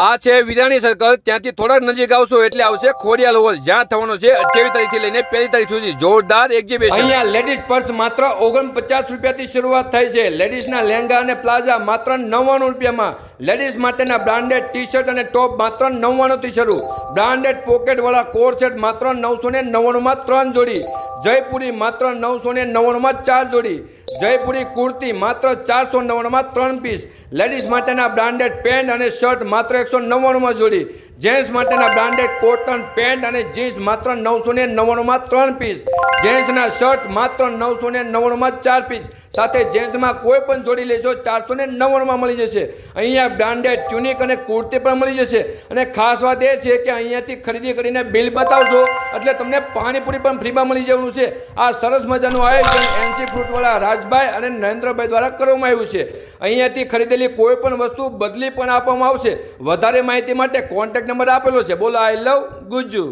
આ છે વિરાણી સર્કલ, ત્યાંથી થોડાક નજીક આવશો એટલે આવશે ખોડિયાલ હોલ, જ્યાં થવાનો છે 28 તારીખથી લઈને 1 તારીખ સુધી જોરદાર એક્ઝિબિશન। અહીંયા લેડીઝ પર્સ માત્ર 49 રૂપિયાથી શરૂઆત થાય છે। લેડીઝના લહેંગા અને પ્લાઝા માત્ર 99 રૂપિયામાં, લેડીઝ માટેના બ્રાન્ડેડ ટી શર્ટ અને ટોપ માત્ર 99 થી શરૂ, બ્રાન્ડેડ પોકેટ વાળા કોર સેટ માત્ર 999 માં 3 જોડી, જયપુરી માત્ર 999 માં 4 જોડી, જયપુરી કુર્તી માત્ર 499 માં 3 પીસ, લેડીઝ માટેના બ્રાન્ડેડ પેન્ટ અને શર્ટ માત્ર 199 માં જોડી, જેન્ટ્સ માટેના બ્રાન્ડેડ કોટન પેન્ટ અને જીન્સ માત્ર 999 માં 3 પીસ, જેન્ટ્સના શર્ટ માત્ર 999 માં 4 પીસ, સાથે જેન્ટ્સમાં કોઈ પણ જોડી લેશો 499 માં મળી જશે। અહીંયા બ્રાન્ડેડ ટ્યુનિક અને કુર્તી પણ મળી જશે। અને ખાસ વાત એ છે કે અહીંયાથી ખરીદી કરીને બિલ બતાવશો એટલે તમને પાણીપુરી પણ ફ્રીમાં મળી જવાનું છે। આ સરસ મજાનું આયોજન એનસી ફ્રૂટવાળા રાજભાઈ અને નરેન્દ્રભાઈ દ્વારા કરવામાં આવ્યું છે। અહીંયાથી ખરીદેલી કોઈ પણ વસ્તુ બદલી પણ આપવામાં આવશે। વધારે માહિતી માટે કોન્ટેક્ટ નંબર આપેલો છે। બોલો આઈ લવ ગુજ્જુ।